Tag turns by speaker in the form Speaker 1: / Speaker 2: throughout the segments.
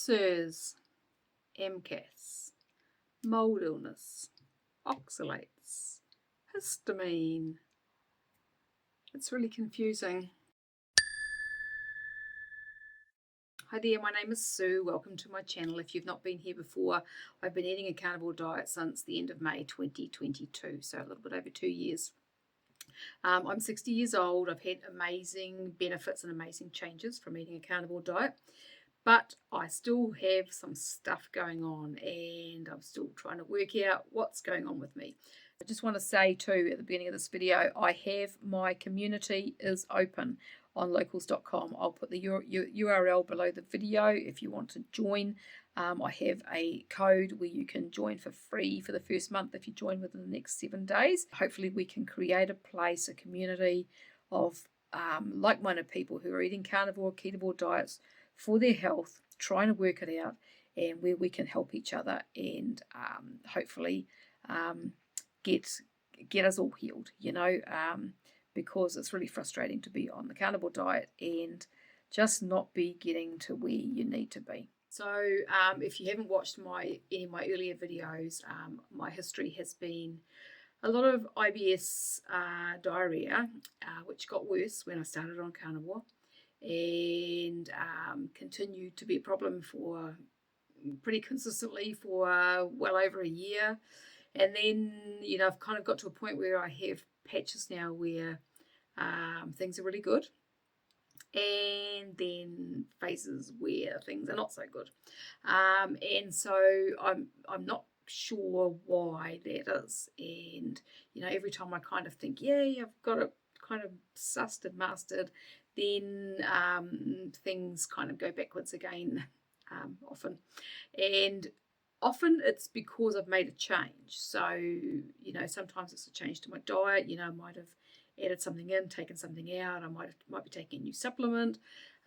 Speaker 1: CIRS, MCAS, mold illness, oxalates, histamine. It's really confusing. Hi there, my name is Sue. Welcome to my channel. If you've not been here before, I've been eating a carnivore diet since the end of May 2022, so a little bit over 2 years. I'm 60 years old. I've had amazing benefits and amazing changes from eating a carnivore diet, but I still have some stuff going on and I'm still trying to work out what's going on with me. I just want to say too at the beginning of this video, I have my community is open on locals.com. I'll put the URL below the video if you want to join. I have a code where you can join for free for the first month if you join within the next 7 days. Hopefully we can create a place, a community of like-minded people who are eating carnivore, ketovore diets for their health, trying to work it out, and where we can help each other and hopefully get us all healed, because it's really frustrating to be on the carnivore diet and just not be getting to where you need to be. So if you haven't watched any of my earlier videos, my history has been a lot of IBS diarrhea, which got worse when I started on carnivore, and continued to be a problem for pretty consistently for well over a year. And then, I've kind of got to a point where I have patches now where things are really good, and then phases where things are not so good. And so I'm not sure why that is. And, every time I kind of think, I've got it kind of sussed and mastered, then things kind of go backwards again often. And often it's because I've made a change. So, sometimes it's a change to my diet. I might have added something in, taken something out. I might be taking a new supplement,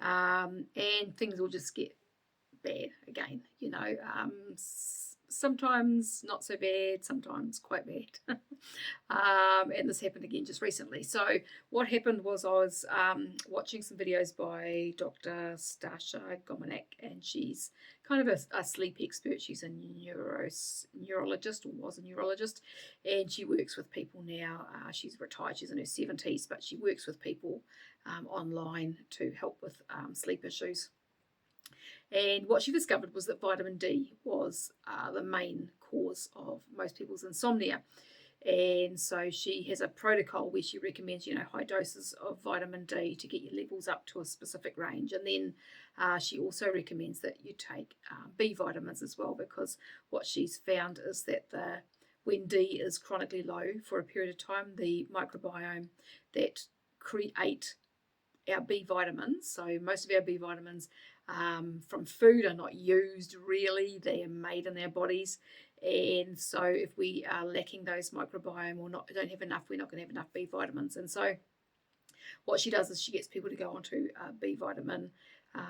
Speaker 1: and things will just get bad again. Sometimes not so bad, sometimes quite bad. And this happened again just recently. So what happened was I was watching some videos by Dr. Stasha Gomanek, and she's kind of a sleep expert. She's a neurologist, or was a neurologist, and she works with people now. She's retired, she's in her 70s, but she works with people online to help with sleep issues. And what she discovered was that vitamin D was the main cause of most people's insomnia. And so she has a protocol where she recommends, high doses of vitamin D to get your levels up to a specific range. And then she also recommends that you take B vitamins as well, because what she's found is that when D is chronically low for a period of time, the microbiome that create our B vitamins, so most of our B vitamins from food are not used really, they are made in our bodies, and so if we are lacking those microbiome or don't have enough, we're not going to have enough B vitamins. And so what she does is she gets people to go onto B vitamin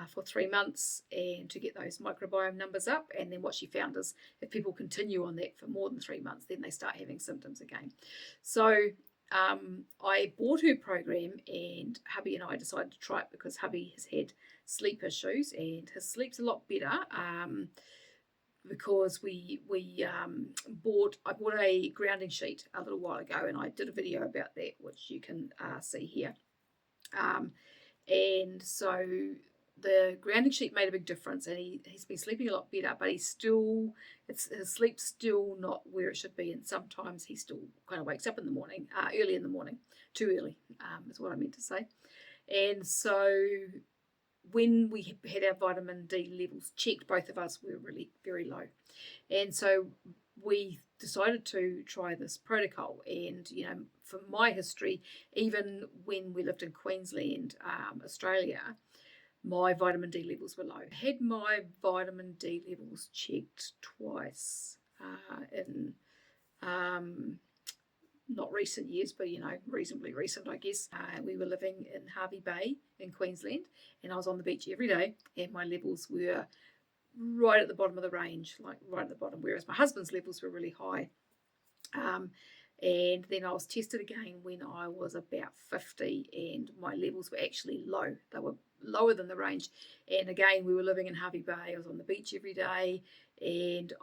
Speaker 1: for 3 months and to get those microbiome numbers up. And then what she found is if people continue on that for more than 3 months, then they start having symptoms again. So I bought her program, and hubby and I decided to try it because hubby has had sleep issues and his sleep's a lot better, because I bought a grounding sheet a little while ago, and I did a video about that, which you can see here. And so the grounding sheet made a big difference, and he's been sleeping a lot better, but his sleep's still not where it should be, and sometimes he still kind of wakes up in the morning, early in the morning, too early, is what I meant to say. And so when we had our vitamin D levels checked, both of us were really very low, and so we decided to try this protocol. And from my history, even when we lived in Queensland, Australia, my vitamin D levels were low. I had my vitamin D levels checked twice in not recent years, but reasonably recent, I guess. We were living in Hervey Bay in Queensland, and I was on the beach every day, and my levels were right at the bottom of the range, like right at the bottom, whereas my husband's levels were really high. And then I was tested again when I was about 50, and my levels were actually low. They were lower than the range. And again, we were living in Harvey Bay. I was on the beach every day, and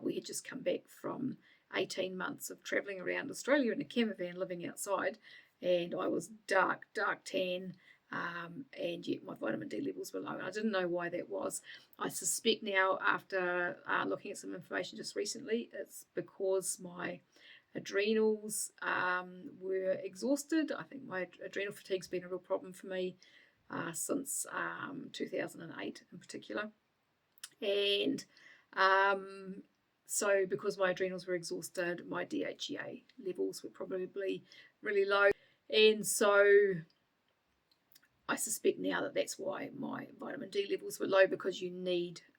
Speaker 1: we had just come back from 18 months of travelling around Australia in a camper van, living outside, and I was dark tan, and yet my vitamin D levels were low. And I didn't know why that was. I suspect now, after looking at some information just recently, it's because my adrenals were exhausted. I think my adrenal fatigue's been a real problem for me since 2008 in particular. And so because my adrenals were exhausted, my DHEA levels were probably really low. And so I suspect now that that's why my vitamin D levels were low, because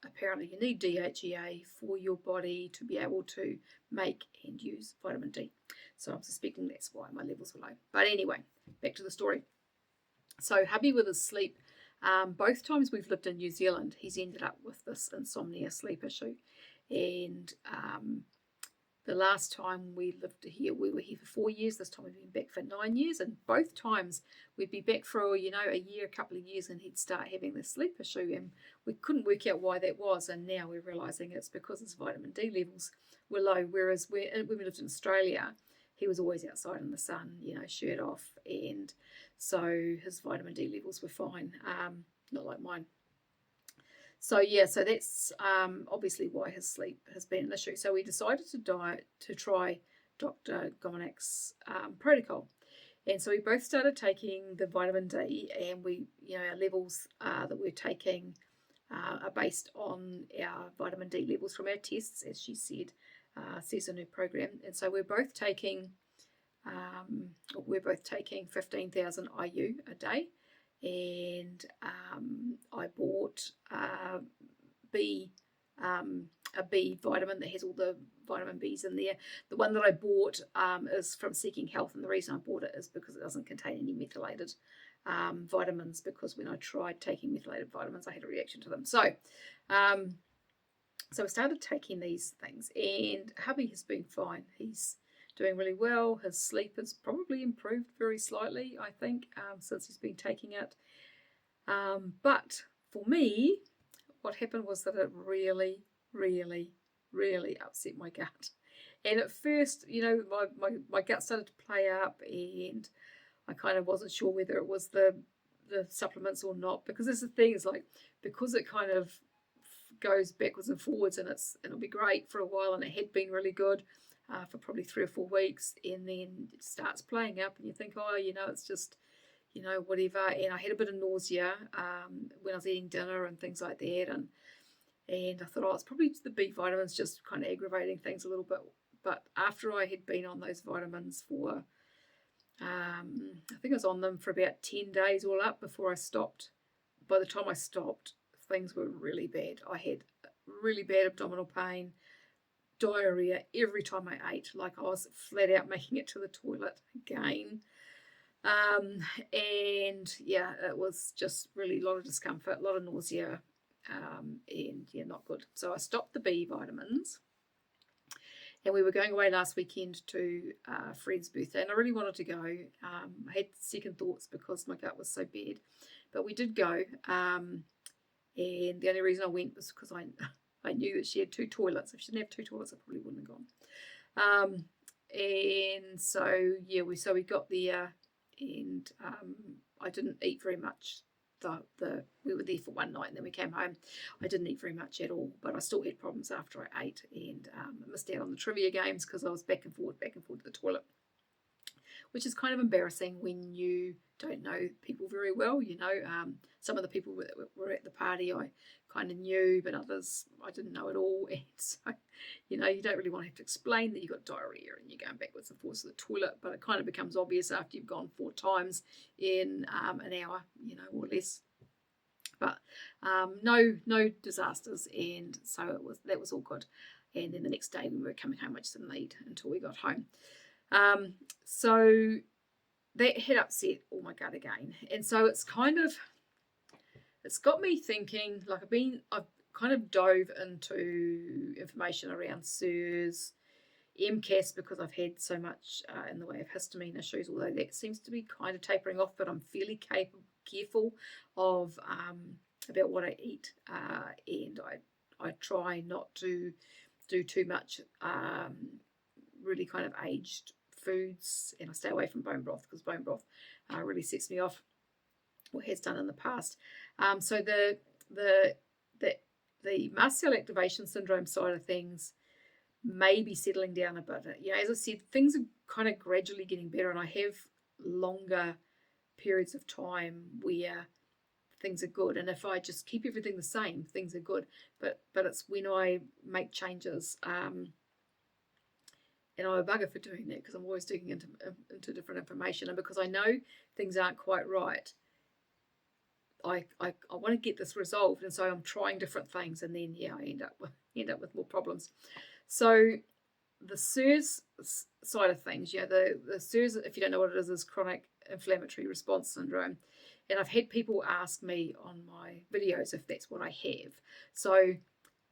Speaker 1: apparently you need DHEA for your body to be able to make and use vitamin D. So I'm suspecting that's why my levels were low. But anyway, back to the story. So hubby with his sleep, both times we've lived in New Zealand, he's ended up with this insomnia sleep issue. And the last time we lived here, we were here for 4 years. This time we've been back for 9 years. And both times we'd be back for, a year, a couple of years, and he'd start having this sleep issue. And we couldn't work out why that was. And now we're realising it's because his vitamin D levels were low. Whereas when we lived in Australia, he was always outside in the sun, shirt off. And so his vitamin D levels were fine, not like mine. So that's obviously why his sleep has been an issue. So we decided to try Dr. Gomanak's protocol. And so we both started taking the vitamin D, and our levels that we're taking are based on our vitamin D levels from our tests, as she said, says in her program. And so we're both taking 15,000 IU a day. And I bought a B vitamin that has all the vitamin Bs in there. The one that I bought is from Seeking Health, and the reason I bought it is because it doesn't contain any methylated vitamins, because when I tried taking methylated vitamins, I had a reaction to them. So I started taking these things, and hubby has been fine. He's doing really well. His sleep has probably improved very slightly, I think, since he's been taking it. But for me, what happened was that it really, really, really upset my gut. And at first, my gut started to play up, and I kind of wasn't sure whether it was the supplements or not, because there's the thing, is like, because it kind of goes backwards and forwards, and it'll be great for a while, and it had been really good for probably 3 or 4 weeks, and then it starts playing up, and you think, it's just, whatever. And I had a bit of nausea when I was eating dinner and things like that, and I thought, it's probably the B vitamins just kind of aggravating things a little bit. But after I had been on those vitamins for, I think I was on them for about 10 days all up before I stopped. By the time I stopped, things were really bad. I had really bad abdominal pain, diarrhea every time I ate, like I was flat out making it to the toilet again. And it was just really a lot of discomfort, a lot of nausea, and not good. So I stopped the B vitamins, and we were going away last weekend to a friend's birthday, and I really wanted to go. I had second thoughts because my gut was so bad, but we did go, and the only reason I went was because I knew that she had 2 toilets. If she didn't have 2 toilets, I probably wouldn't have gone. And so we got there, and I didn't eat very much. We were there for one night, and then we came home. I didn't eat very much at all, but I still had problems after I ate, and I missed out on the trivia games because I was back and forward to the toilet, which is kind of embarrassing when you don't know people very well. Some of the people that were at the party I kind of knew, but others I didn't know at all. And so, you don't really want to have to explain that you've got diarrhea and you're going backwards and forwards to the toilet, but it kind of becomes obvious after you've gone 4 times in an hour, or less. But no disasters, and so that was all good. And then the next day when we were coming home, I just didn't eat until we got home. So that had upset all my gut again, and so it's got me thinking. Like I've kind of dove into information around CIRS, MCAS, because I've had so much in the way of histamine issues, although that seems to be kind of tapering off, but I'm fairly careful of about what I eat, and I try not to do too much really kind of aged foods, and I stay away from bone broth because bone broth really sets me off, or has done in the past. So the the mast cell activation syndrome side of things may be settling down a bit. As I said, things are kind of gradually getting better, and I have longer periods of time where things are good. And if I just keep everything the same, things are good. But it's when I make changes, and I'm a bugger for doing that because I'm always digging into different information, and because I know things aren't quite right. I want to get this resolved, and so I'm trying different things, and then I end up with more problems. So the CIRS side of things, the CIRS, if you don't know what it is chronic inflammatory response syndrome. And I've had people ask me on my videos if that's what I have. So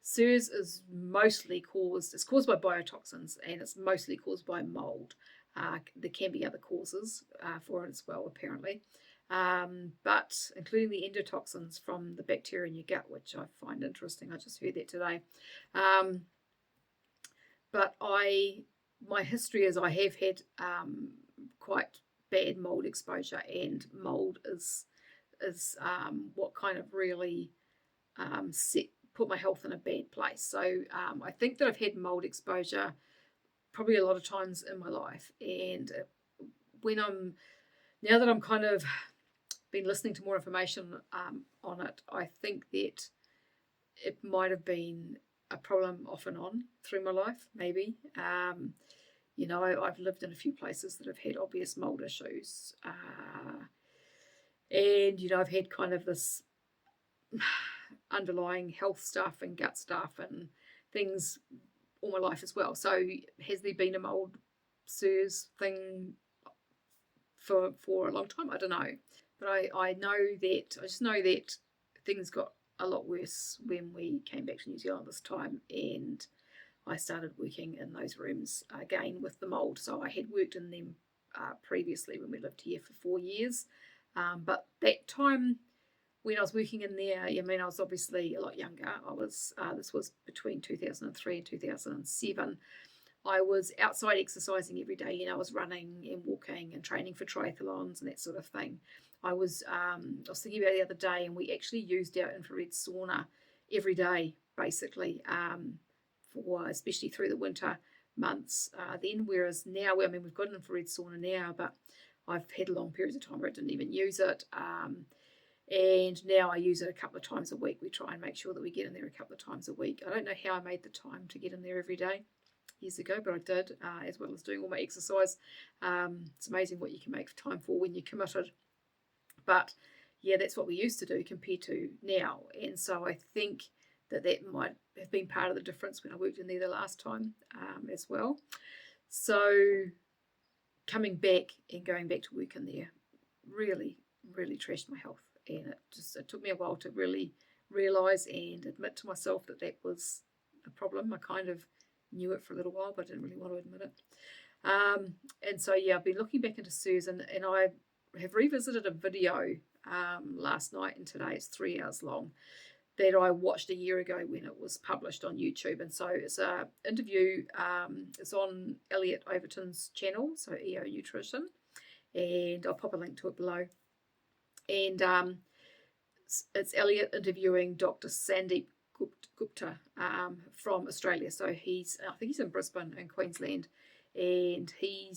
Speaker 1: CIRS is it's caused by biotoxins, and it's mostly caused by mold. There can be other causes for it as well, apparently. But including the endotoxins from the bacteria in your gut, which I find interesting. I just heard that today. But my history is I have had quite bad mold exposure, and mold is what kind of really put my health in a bad place. So I think that I've had mold exposure probably a lot of times in my life, and now that I'm kind of been listening to more information on it, I think that it might have been a problem off and on through my life, maybe. I've lived in a few places that have had obvious mold issues, and I've had kind of this underlying health stuff and gut stuff and things all my life as well. So has there been a mold CIRS thing for a long time? I don't know, but I just know that things got a lot worse when we came back to New Zealand this time, and I started working in those rooms again with the mould. So I had worked in them previously when we lived here for 4 years. But that time when I was working in there, I was obviously a lot younger. This was between 2003 and 2007. I was outside exercising every day. I was running and walking and training for triathlons and that sort of thing. I was thinking about it the other day, and we actually used our infrared sauna every day, basically, especially through the winter months then, whereas now, we've got an infrared sauna now, but I've had long periods of time where I didn't even use it, and now I use it a couple of times a week. We try and make sure that we get in there a couple of times a week. I don't know how I made the time to get in there every day years ago, but I did, as well as doing all my exercise. It's amazing what you can make time for when you're committed. But yeah, that's what we used to do compared to now, and so I think that might have been part of the difference when I worked in there the last time as well. So coming back and going back to work in there really, really trashed my health, and it took me a while to really realise and admit to myself that was a problem. I kind of knew it for a little while, but I didn't really want to admit it. And so I've been looking back into CIRS, and I have revisited a video last night, and today it's 3 hours long, that I watched a year ago when it was published on YouTube. And so it's an interview. It's on Elliot Overton's channel, so EO Nutrition, and I'll pop a link to it below. And it's Elliot interviewing Dr. Sandeep Gupta from Australia. So I think he's in Brisbane in Queensland, and he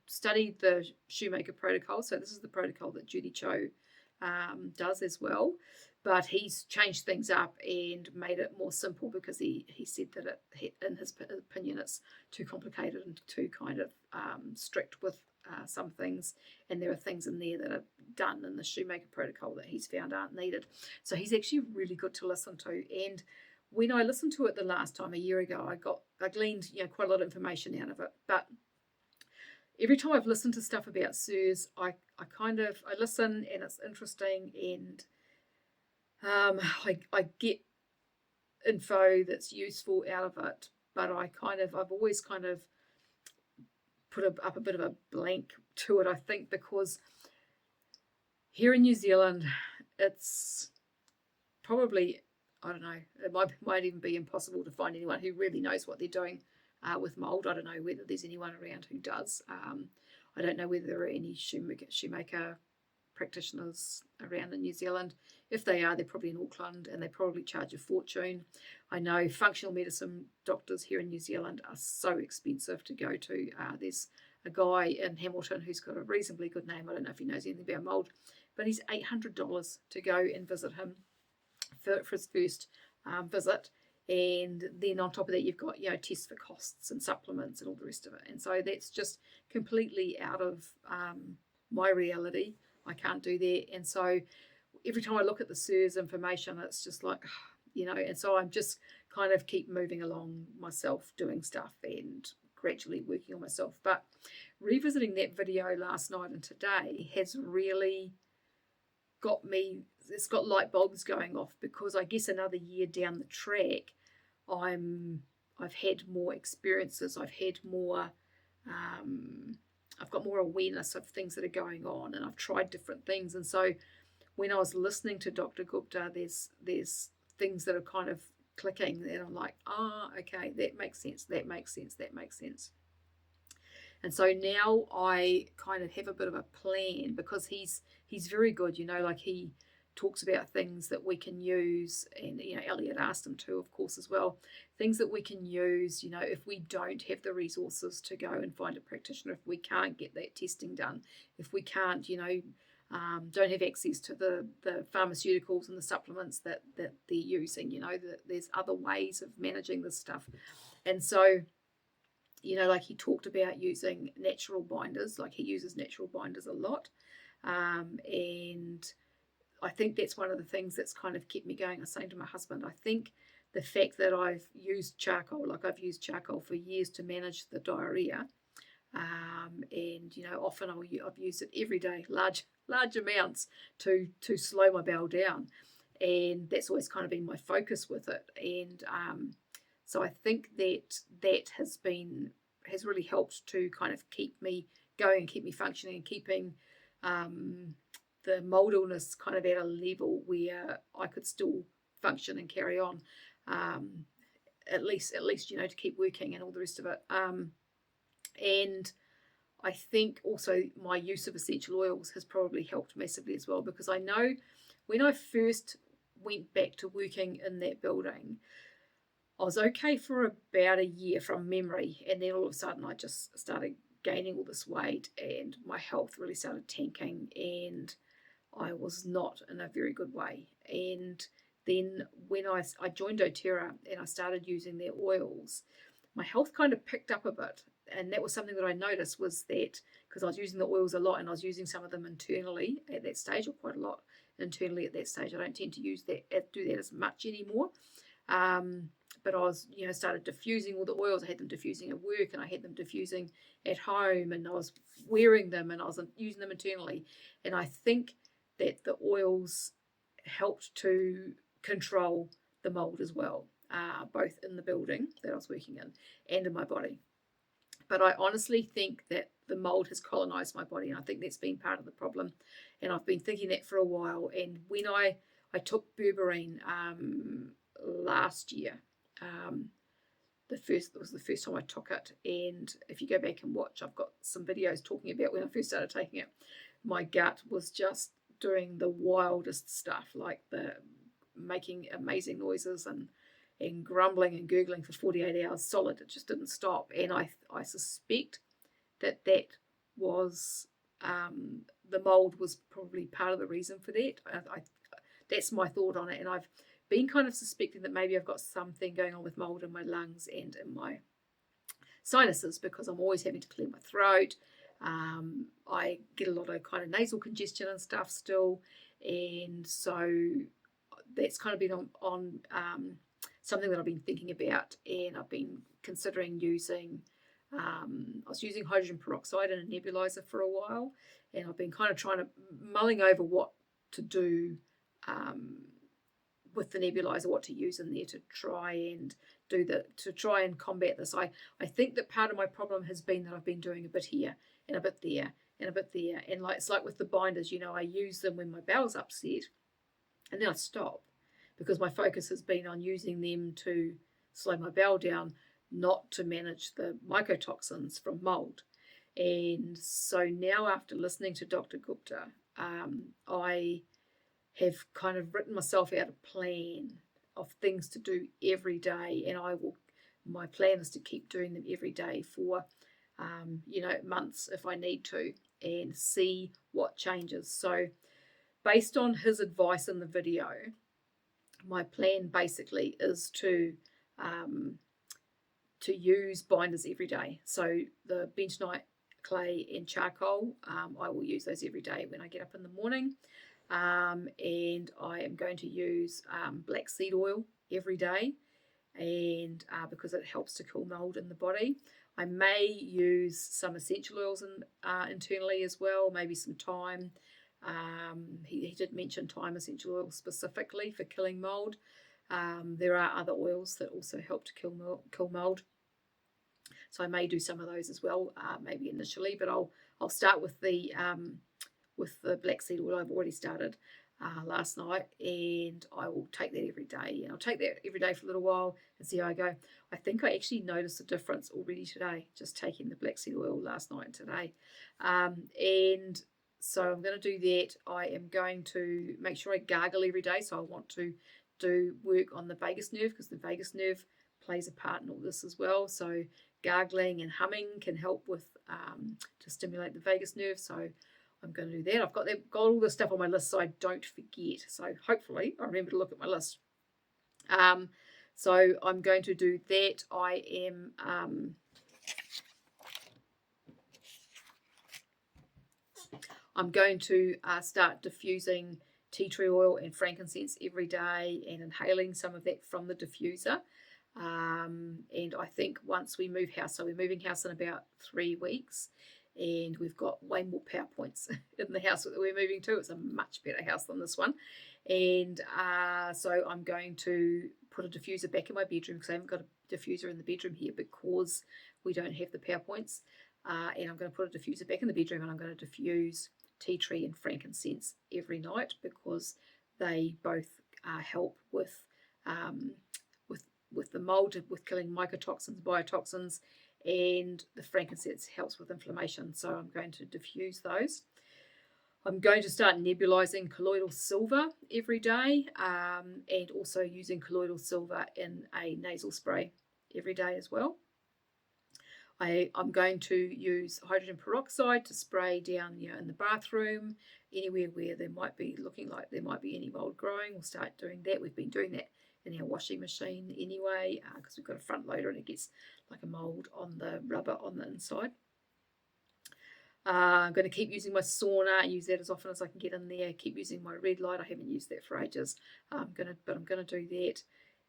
Speaker 1: studied the Shoemaker protocol. So this is the protocol that Judy Cho does as well, but he's changed things up and made it more simple, because he said that in his opinion, it's too complicated and too kind of strict with some things, and there are things in there that are done in the Shoemaker protocol that he's found aren't needed. So he's actually really good to listen to. And when I listened to it the last time a year ago, I gleaned quite a lot of information out of it. But every time I've listened to stuff about CIRS, I listen, and it's interesting, and I get info that's useful out of it, but I've always kind of put up a bit of a blank to it, I think, because Here in New Zealand, it's probably, I don't know, it might even be impossible to find anyone who really knows what they're doing with mold. I don't know whether there's anyone around who does. I don't know whether there are any shoemaker practitioners around in New Zealand. If they are, they're probably in Auckland, and they probably charge a fortune. I know functional medicine doctors here in New Zealand are so expensive to go to. There's a guy in Hamilton who's got a reasonably good name. I don't know if he knows anything about mold, but he's $800 to go and visit him for his first visit. And then on top of that, you've got, tests for costs and supplements and all the rest of it. And so that's just completely out of my reality. I can't do that. And so every time I look at the CIRS information, it's just like, and so I'm just kind of keep moving along myself, doing stuff and gradually working on myself. But revisiting that video last night and today has really got me, it's got light bulbs going off, because I guess another year down the track, I've had more experiences, I've got more awareness of things that are going on, and I've tried different things. And so when I was listening to Dr. Gupta, there's things that are kind of clicking, and I'm like, okay, that makes sense. And so now I kind of have a bit of a plan, because he's very good, like he talks about things that we can use, and Elliot asked him to, of course, as well, things that we can use, if we don't have the resources to go and find a practitioner, if we can't get that testing done, if we can't, don't have access to the pharmaceuticals and the supplements that they're using, that there's other ways of managing this stuff. And so, like he talked about using natural binders, like he uses natural binders a lot. And I think that's one of the things that's kind of kept me going. I was saying to my husband, I think the fact that I've used charcoal for years to manage the diarrhea, and often I've used it every day, large amounts to slow my bowel down, and that's always kind of been my focus with it. And so I think that has really helped to kind of keep me going and keep me functioning, and keeping the mold illness kind of at a level where I could still function and carry on, at least to keep working and all the rest of it. And I think also my use of essential oils has probably helped massively as well, because I know when I first went back to working in that building, I was okay for about a year from memory, and then all of a sudden I just started gaining all this weight, and my health really started tanking, and I was not in a very good way. And then when I joined doTERRA and I started using their oils, my health kind of picked up a bit. And that was something that I noticed, was that because I was using the oils a lot, and I was using some of them internally at that stage, or quite a lot internally at that stage. I don't tend to do that as much anymore. But I was, started diffusing all the oils. I had them diffusing at work, and I had them diffusing at home, and I was wearing them, and I was using them internally. And I think that the oils helped to control the mold as well, both in the building that I was working in and in my body. But I honestly think that the mold has colonized my body, and I think that's been part of the problem. And I've been thinking that for a while. And when I took berberine last year, it was the first time I took it. And if you go back and watch, I've got some videos talking about when I first started taking it. My gut was just doing the wildest stuff, like making amazing noises and grumbling and gurgling for 48 hours solid. It just didn't stop. And I suspect that was the mold was probably part of the reason for that. That's my thought on it. And I've been kind of suspecting that maybe I've got something going on with mold in my lungs and in my sinuses, because I'm always having to clear my throat. I get a lot of kind of nasal congestion and stuff still. And so that's kind of been on something that I've been thinking about, and I've been considering using, I was using hydrogen peroxide in a nebulizer for a while, and I've been kind of mulling over what to do with the nebulizer, what to use in there to try and combat this. I think that part of my problem has been that I've been doing a bit here and a bit there, and a bit there. And like, it's like with the binders, I use them when my bowel's upset, and then I stop, because my focus has been on using them to slow my bowel down, not to manage the mycotoxins from mold. And so now, after listening to Dr. Gupta, I have kind of written myself out a plan of things to do every day, and my plan is to keep doing them every day for months if I need to, and see what changes. So based on his advice in the video, my plan basically is to use binders every day. So the bentonite clay and charcoal, I will use those every day when I get up in the morning. And I am going to use black seed oil every day, and because it helps to kill mold in the body. I may use some essential oils internally as well, maybe some thyme. He did mention thyme essential oil specifically for killing mold. There are other oils that also help to kill mold, so I may do some of those as well, maybe initially. But I'll start with the black seed oil. I've already started last night, and I will take that every day. And I'll take that every day for a little while and see how I go. I think I actually noticed a difference already today, just taking the black seed oil last night and today. And so I'm going to do that. I am going to make sure I gargle every day. So I want to do work on the vagus nerve, because the vagus nerve plays a part in all this as well. So gargling and humming can help with to stimulate the vagus nerve. So I'm going to do that. I've got all the stuff on my list so I don't forget. So hopefully I remember to look at my list. So I'm going to do that. I am I'm going to start diffusing tea tree oil and frankincense every day, and inhaling some of that from the diffuser. And I think once we move house, so we're moving house in about 3 weeks, and we've got way more PowerPoints in the house that we're moving to. It's a much better house than this one. And so I'm going to put a diffuser back in my bedroom, because I haven't got a diffuser in the bedroom here because we don't have the PowerPoints. And I'm going to put a diffuser back in the bedroom, and I'm going to diffuse tea tree and frankincense every night, because they both help with the mold, with killing mycotoxins, biotoxins, and the frankincense helps with inflammation. So I'm going to diffuse those. I'm going to start nebulizing colloidal silver every day, and also using colloidal silver in a nasal spray every day as well. I'm going to use hydrogen peroxide to spray down in the bathroom, anywhere where there might be looking like there might be any mold growing. We'll start doing that. We've been doing that in our washing machine anyway, because we've got a front loader and it gets like a mold on the rubber on the inside. I'm going to keep using my sauna and use that as often as I can get in there. Keep using my red light. I haven't used that for ages, but I'm going to do that.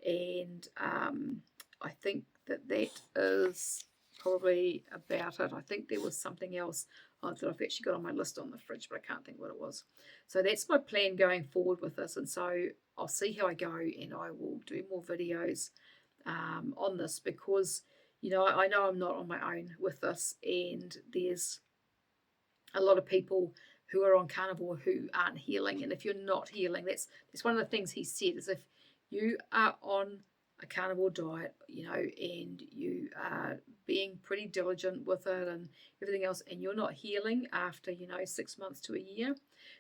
Speaker 1: And I think that is probably about it. I think there was something else that I've actually got on my list on the fridge, but I can't think what it was. So that's my plan going forward with this, and so I'll see how I go, and I will do more videos on this, because I know I'm not on my own with this, and there's a lot of people who are on carnivore who aren't healing. And if you're not healing, that's one of the things he said, is if you are on a carnivore diet, and you are being pretty diligent with it and everything else, and you're not healing after 6 months to a year,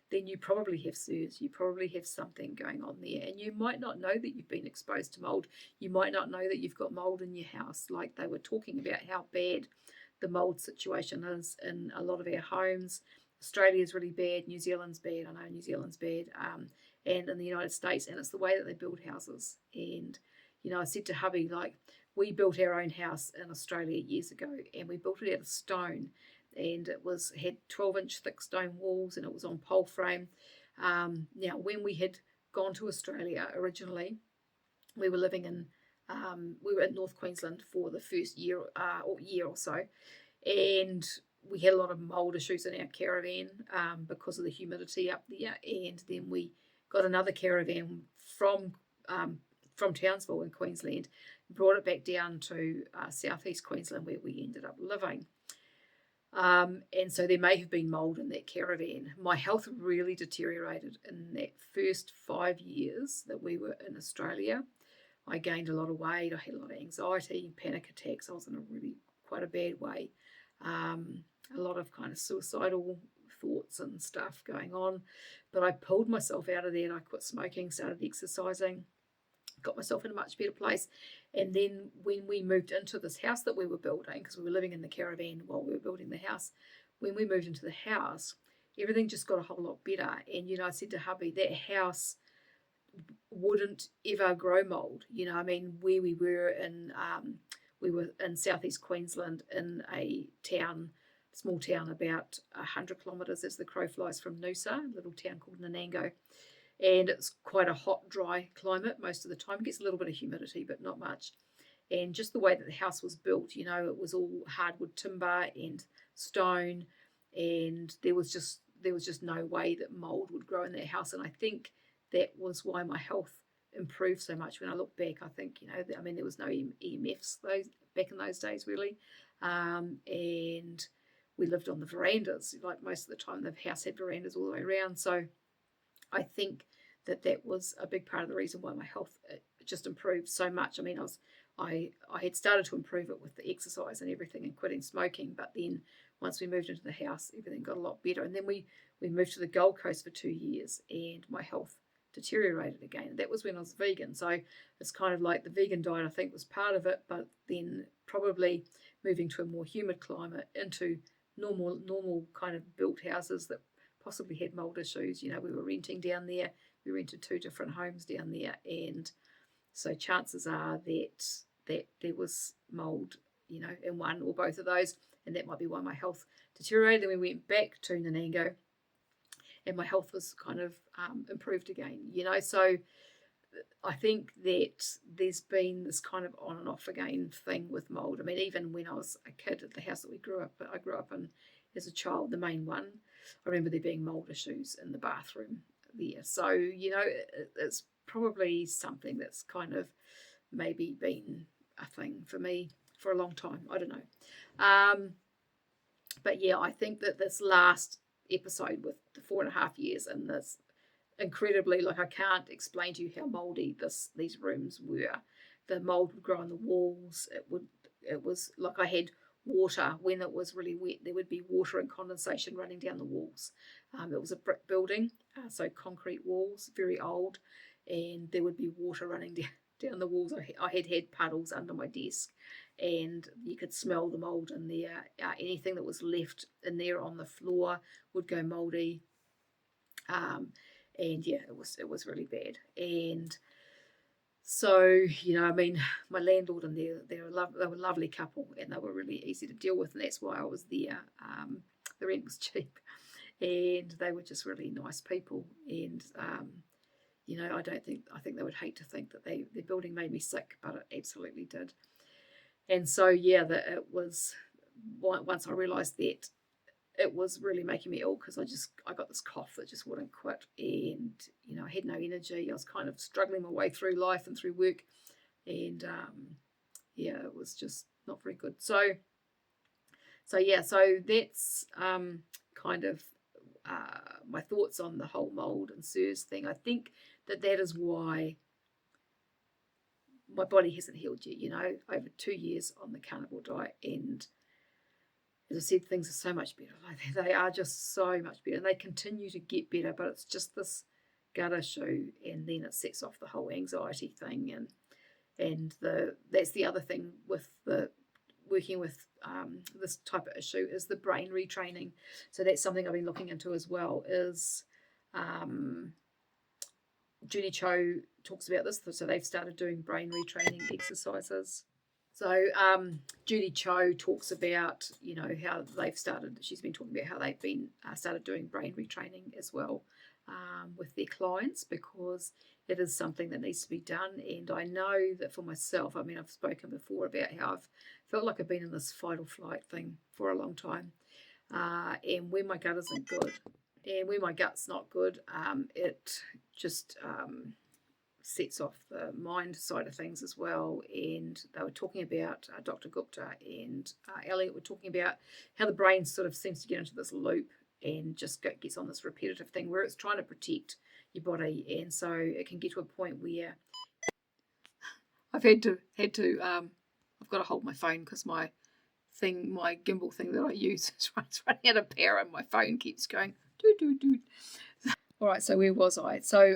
Speaker 1: then you probably have CIRS. You probably have something going on there, and you might not know that you've been exposed to mold. You might not know that you've got mold in your house. Like they were talking about how bad the mold situation is in a lot of our homes. Australia's really bad. New Zealand's bad. I know New Zealand's bad, and in the United States, and it's the way that they build houses. And I said to hubby, like, we built our own house in Australia years ago, and we built it out of stone, and it had 12-inch thick stone walls, and it was on pole frame. Now, when we had gone to Australia originally, we were living in North Queensland for the first year or so, and we had a lot of mold issues in our caravan because of the humidity up there. And then we got another caravan from Townsville in Queensland, brought it back down to southeast Queensland, where we ended up living. And so there may have been mold in that caravan. My health really deteriorated in that first 5 years that we were in Australia. I gained a lot of weight. I had a lot of anxiety, panic attacks. I was in a really quite a bad way. A lot of kind of suicidal thoughts and stuff going on. But I pulled myself out of there. I quit smoking, started exercising, got myself in a much better place. And then when we moved into this house that we were building, because we were living in the caravan while we were building the house, when we moved into the house, everything just got a whole lot better. And, I said to hubby, that house wouldn't ever grow mold. I mean, where we were in southeast Queensland in a small town about 100 kilometres as the crow flies from Noosa, a little town called Nanango. And it's quite a hot, dry climate most of the time. It gets a little bit of humidity, but not much. And just the way that the house was built, it was all hardwood timber and stone, and there was just no way that mold would grow in that house. And I think that was why my health improved so much. When I look back, I think, there was no EMFs back in those days, really. And we lived on the verandas. Like most of the time, the house had verandas all the way around. So I think that was a big part of the reason why my health just improved so much. I mean, I had started to improve it with the exercise and everything and quitting smoking, but then once we moved into the house, everything got a lot better. And then we moved to the Gold Coast for 2 years, and my health deteriorated again. And that was when I was vegan. So it's kind of like the vegan diet, I think, was part of it, but then probably moving to a more humid climate, into normal kind of built houses that possibly had mold issues. We were renting down there. We rented 2 different homes down there, and so chances are that there was mold, in one or both of those, and that might be why my health deteriorated. Then we went back to Nanango, and my health was kind of improved again. So I think that there's been this kind of on and off again thing with mold. I mean, even when I was a kid at the house that I grew up in as a child, the main one, I remember there being mold issues in the bathroom there. So, it's probably something that's kind of maybe been a thing for me for a long time. I don't know. But yeah, I think that this last episode with the 4.5 years and this incredibly, I can't explain to you how moldy these rooms were. The mold would grow on the walls. It was like I had water when it was really wet. There would be water and condensation running down the walls. It was a brick building, so concrete walls, very old, and there would be water running down the walls. I had puddles under my desk, and you could smell the mold in there. Anything that was left in there on the floor would go moldy. And yeah, it was really bad. And so, my landlord and they were a lovely couple, and they were really easy to deal with, and that's why I was there. The rent was cheap, and they were just really nice people. And I think they would hate to think that their building made me sick, but it absolutely did. And so yeah, that it was, once I realised that it was really making me ill, because I got this cough that just wouldn't quit, and I had no energy. I was kind of struggling my way through life and through work, and yeah, it was just not very good. So that's kind of my thoughts on the whole mold and CIRS thing. I think that is why my body hasn't healed yet. Over 2 years on the carnivore diet, and as I said, things are so much better. They are just so much better, and they continue to get better. But it's just this gut issue, and then it sets off the whole anxiety thing, and that's the other thing with the working with this type of issue is the brain retraining. So that's something I've been looking into as well. Is Judy Cho talks about this. So they've started doing brain retraining exercises. So Judy Cho talks about, how they've started. She's been talking about how they've been started doing brain retraining as well with their clients, because it is something that needs to be done. And I know that for myself, I've spoken before about how I've felt like I've been in this fight or flight thing for a long time. And when my gut isn't good, and when my gut's not good, it just sets off the mind side of things as well. And they were talking about, Dr. Gupta and Elliot were talking about how the brain sort of seems to get into this loop and just gets on this repetitive thing where it's trying to protect your body. And so it can get to a point where I've had to I've got to hold my phone because my gimbal thing that I use is running out of power, and my phone keeps going doot doot doot. All right, so where was I? So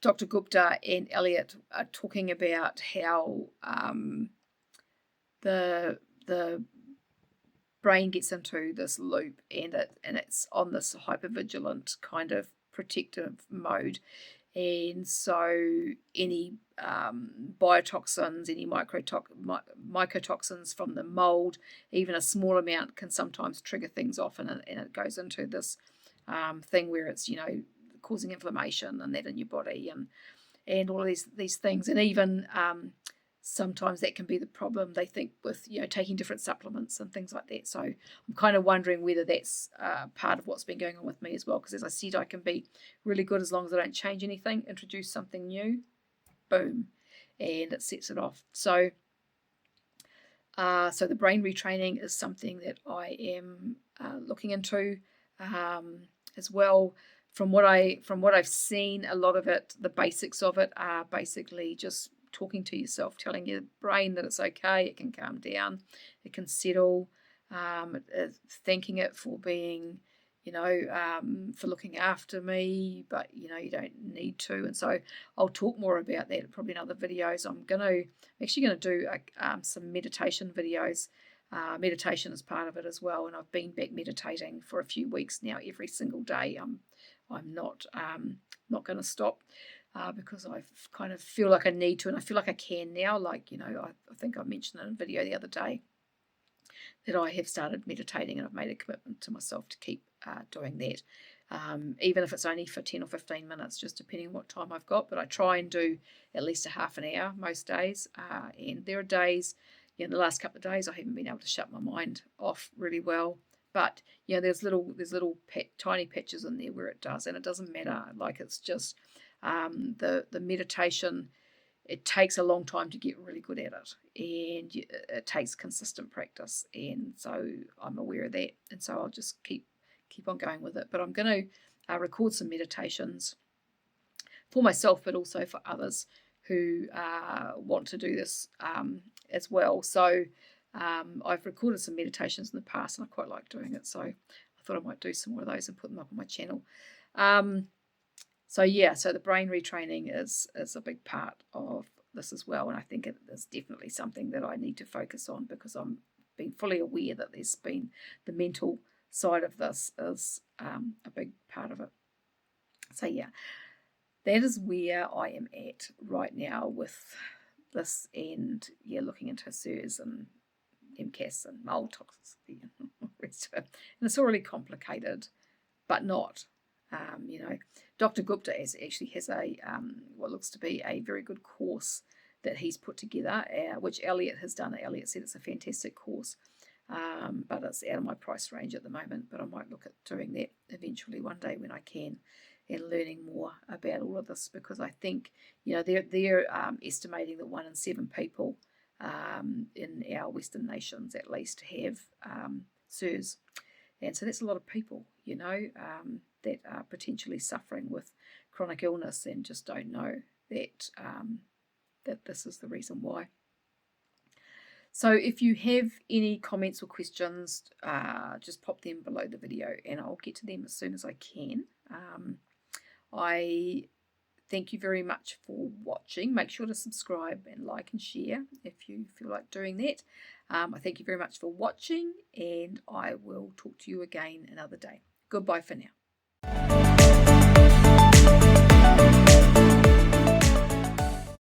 Speaker 1: Dr. Gupta and Elliot are talking about how the brain gets into this loop, and it's on this hypervigilant kind of protective mode. And so any biotoxins, any mycotoxins from the mold, even a small amount can sometimes trigger things off, and it goes into this thing where it's, causing inflammation and that in your body, and all of these things. And even sometimes that can be the problem, they think, with taking different supplements and things like that. So I'm kind of wondering whether that's part of what's been going on with me as well, because as I said, I can be really good as long as I don't change anything, introduce something new, boom, and it sets it off. So so the brain retraining is something that I am looking into as well. From what I've seen, a lot of it, the basics of it, are basically just talking to yourself, telling your brain that it's okay, it can calm down, it can settle, thanking it for being, for looking after me, but you don't need to. And so I'll talk more about that probably in other videos. I'm actually going to do some meditation videos. Meditation is part of it as well, and I've been back meditating for a few weeks now, every single day. I'm not going to stop. Because I kind of feel like I need to, and I feel like I can now. I think I mentioned in a video the other day that I have started meditating, and I've made a commitment to myself to keep doing that, even if it's only for 10 or 15 minutes, just depending on what time I've got. But I try and do at least a half an hour most days, and there are days, the last couple of days, I haven't been able to shut my mind off really well. But there's little tiny patches in there where it does, and it doesn't matter. It's just the meditation, it takes a long time to get really good at it, and it takes consistent practice, and so I'm aware of that, and so I'll just keep on going with it. But I'm going to record some meditations for myself, but also for others who want to do this as well. So I've recorded some meditations in the past, and I quite like doing it, so I thought I might do some more of those and put them up on my channel. So the brain retraining is a big part of this as well, and I think it is definitely something that I need to focus on, because I'm being fully aware that there's been the mental side of this is a big part of it. So that is where I am at right now with this, and looking into CIRS and MCAS and mold toxicity and all the rest of it. And it's all really complicated, but not. Dr. Gupta actually has a what looks to be a very good course that he's put together, which Elliot has done. Elliot said it's a fantastic course, but it's out of my price range at the moment. But I might look at doing that eventually one day when I can, and learning more about all of this, because I think they're estimating that 1 in 7 people in our Western nations at least have CIRS, and so that's a lot of people, that are potentially suffering with chronic illness and just don't know that that this is the reason why. So if you have any comments or questions, just pop them below the video, and I'll get to them as soon as I can. I thank you very much for watching. Make sure to subscribe and like and share if you feel like doing that. I thank you very much for watching, and I will talk to you again another day. Goodbye for now.